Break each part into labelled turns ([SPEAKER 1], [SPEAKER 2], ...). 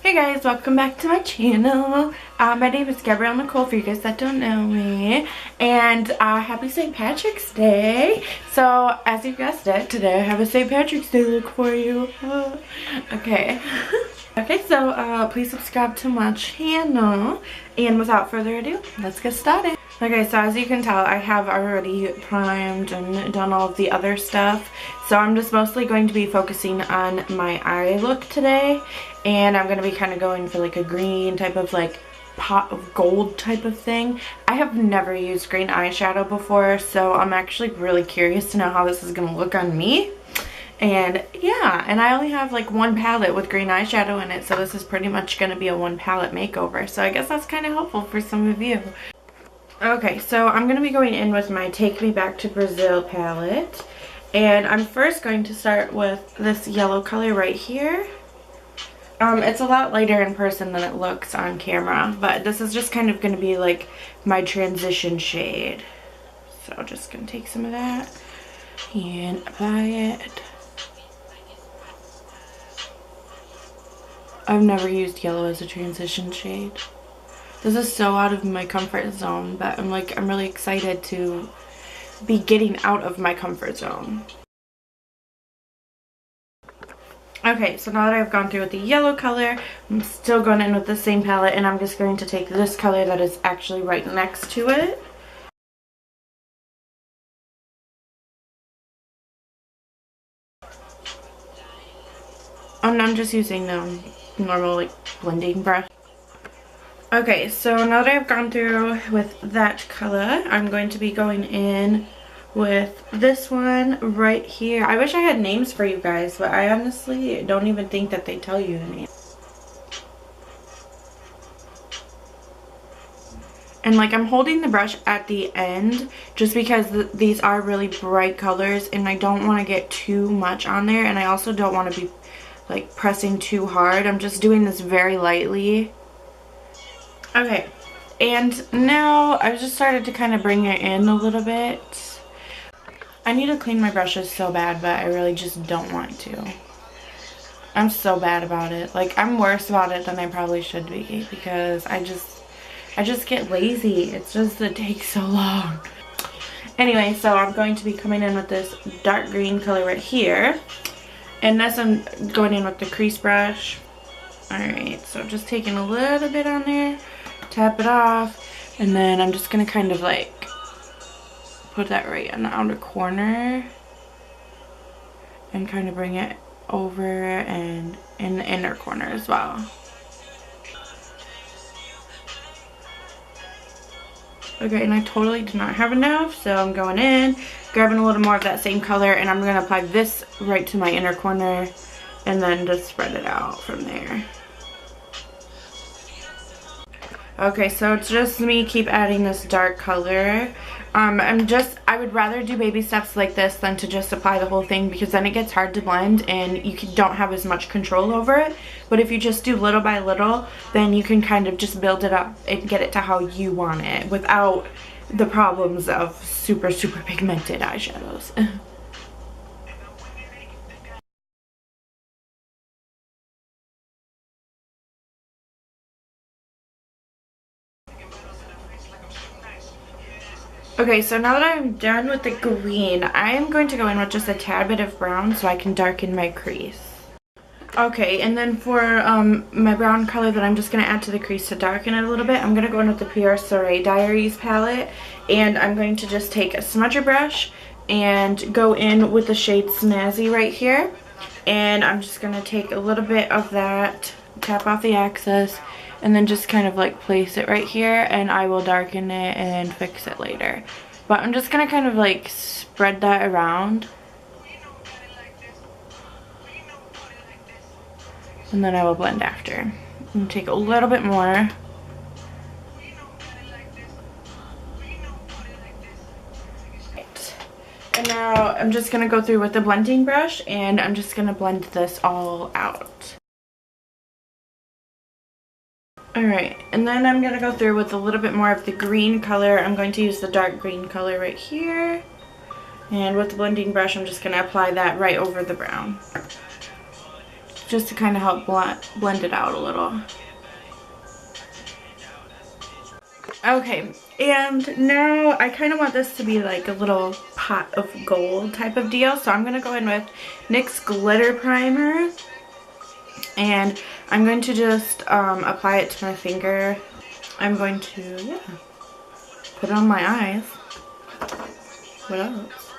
[SPEAKER 1] Hey guys, welcome back to my channel. My name is Gabrielle Nicole for you guys that don't know me. And happy St. Patrick's Day. So, as you guessed it, today I have a St. Patrick's Day look for you. Okay. Okay, so please subscribe to my channel. And without further ado, let's get started. Okay, so as you can tell, I have already primed and done all of the other stuff. So I'm just mostly going to be focusing on my eye look today. And I'm going to be kind of going for like a green type of like pot of gold type of thing. I have never used green eyeshadow before, so I'm actually really curious to know how this is going to look on me. And yeah, and I only have like one palette with green eyeshadow in it, so this is pretty much going to be a one palette makeover. So I guess that's kind of helpful for some of you. Okay, so I'm going to be going in with my Take Me Back to Brazil palette. And I'm first going to start with this yellow color right here. It's a lot lighter in person than it looks on camera, but this is just kind of going to be like my transition shade. So I'm just going to take some of that and apply it. I've never used yellow as a transition shade. This is so out of my comfort zone, but I'm really excited to be getting out of my comfort zone. Okay, so now that I've gone through with the yellow color, I'm still going in with the same palette, and I'm just going to take this color that is actually right next to it. And I'm just using the normal like blending brush. Okay, so now that I've gone through with that color, I'm going to be going in with this one right here. I wish I had names for you guys, but I honestly don't even think that they tell you the name. And like I'm holding the brush at the end just because these are really bright colors and I don't want to get too much on there, and I also don't want to be like pressing too hard. I'm just doing this very lightly. Okay, and now I've just started to kind of bring it in a little bit. I need to clean my brushes so bad, but I really just don't want to. I'm so bad about it. Like, I'm worse about it than I probably should be because I just get lazy. It's just, it takes so long. Anyway, so I'm going to be coming in with this dark green color right here. And this I'm going in with the crease brush. Alright, so I'm just taking a little bit on there, tap it off, and then I'm just going to kind of like put that right in the outer corner and kind of bring it over and in the inner corner as well. Okay, and I totally did not have enough, so I'm going in, grabbing a little more of that same color, and I'm going to apply this right to my inner corner and then just spread it out from there. Okay, so it's just me keep adding this dark color. I would rather do baby steps like this than to just apply the whole thing, because then it gets hard to blend and you don't have as much control over it. But if you just do little by little, then you can kind of just build it up and get it to how you want it without the problems of super pigmented eyeshadows. Okay, so now that I'm done with the green, I am going to go in with just a tad bit of brown so I can darken my crease. Okay, and then for my brown color that I'm just going to add to the crease to darken it a little bit, I'm going to go in with the Pure Soleil Diaries palette, and I'm going to just take a smudger brush and go in with the shade Snazzy right here. And I'm just going to take a little bit of that, tap off the excess, and then just kind of like place it right here, and I will darken it and fix it later. But I'm just gonna kind of like spread that around, and then I will blend after. And take a little bit more. And now I'm just gonna go through with the blending brush, and I'm just gonna blend this all out. Alright, and then I'm going to go through with a little bit more of the green color. I'm going to use the dark green color right here. And with the blending brush, I'm just going to apply that right over the brown. just to kind of help blend it out a little. Okay, and now I kind of want this to be like a little pot of gold type of deal. So I'm going to go in with NYX Glitter Primer. And I'm going to just apply it to my finger. I'm going to, put it on my eyes. What else?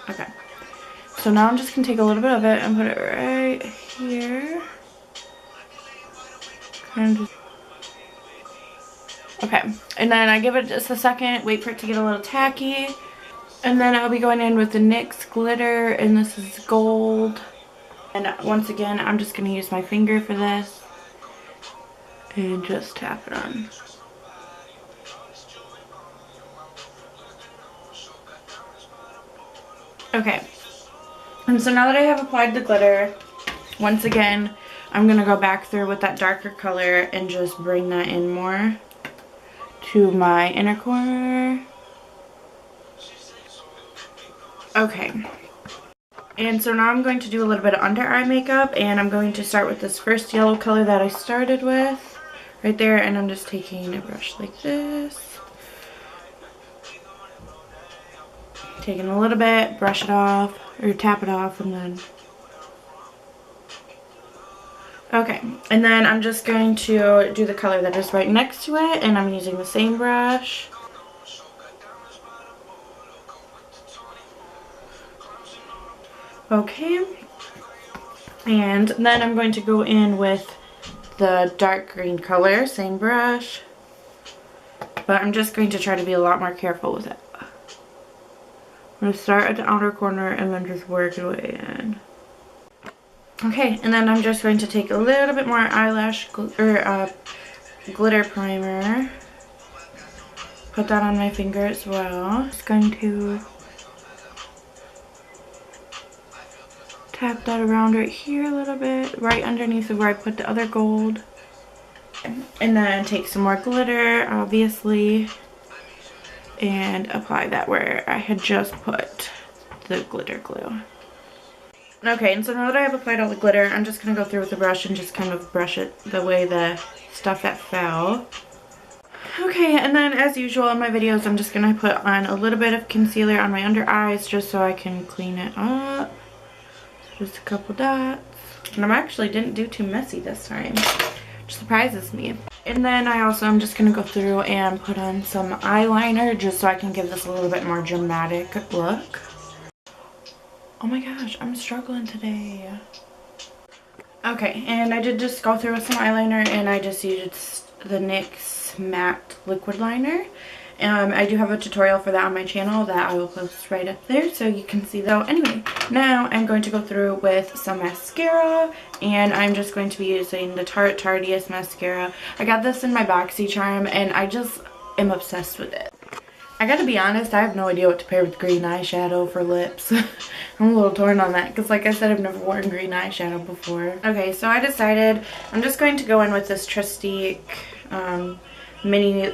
[SPEAKER 1] Okay. So now I'm just going to take a little bit of it and put it right here. Kind of just, okay. And then I give it just a second, wait for it to get a little tacky. And then I'll be going in with the NYX glitter, and this is gold. And once again, I'm just going to use my finger for this. And just tap it on. Okay. And so now that I have applied the glitter, once again, I'm going to go back through with that darker color and just bring that in more to my inner corner. Okay. And so now I'm going to do a little bit of under eye makeup, and I'm going to start with this first yellow color that I started with right there, and I'm just taking a brush like this. Taking a little bit, brush it off, or tap it off, and then... Okay, and then I'm just going to do the color that is right next to it, and I'm using the same brush. Okay, and then I'm going to go in with the dark green color, same brush, but I'm just going to try to be a lot more careful with it. I'm going to start at the outer corner and then just work your way in. Okay, and then I'm just going to take a little bit more eyelash glitter primer. Put that on my finger as well. Just going to tap that around right here a little bit, right underneath of where I put the other gold. And then take some more glitter, obviously, and apply that where I had just put the glitter glue. Okay, and so now that I have applied all the glitter, I'm just going to go through with the brush and just kind of brush it the way the stuff that fell. Okay, and then as usual in my videos, I'm just going to put on a little bit of concealer on my under eyes just so I can clean it up. Just a couple dots. And I actually didn't do too messy this time, which surprises me. And then I also am just going to go through and put on some eyeliner just so I can give this a little bit more dramatic look. Oh my gosh, I'm struggling today. Okay, and I did just go through with some eyeliner, and I just used the NYX matte liquid liner. I do have a tutorial for that on my channel that I will post right up there so you can see that. Anyway, now I'm going to go through with some mascara, and I'm just going to be using the Tarte Tarteist mascara. I got this in my BOXYCHARM, and I just am obsessed with it. I gotta be honest, I have no idea what to pair with green eyeshadow for lips. I'm a little torn on that because, like I said, I've never worn green eyeshadow before. Okay, so I decided I'm just going to go in with this Trustique mini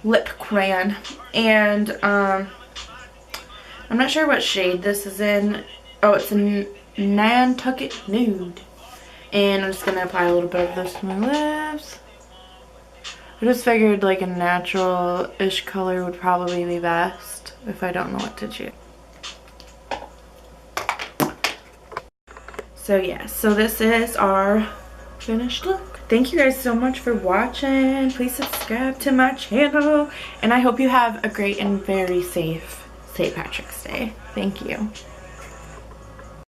[SPEAKER 1] lip crayon, and I'm not sure what shade this is in. Oh, it's a Nantucket Nude, and I'm just gonna apply a little bit of this to my lips. I just figured like a natural-ish color would probably be best if I don't know what to choose. So yeah, so this is our finished look. Thank you guys so much for watching. Please subscribe to my channel, and I hope you have a great and very safe St. Patrick's Day. Thank you.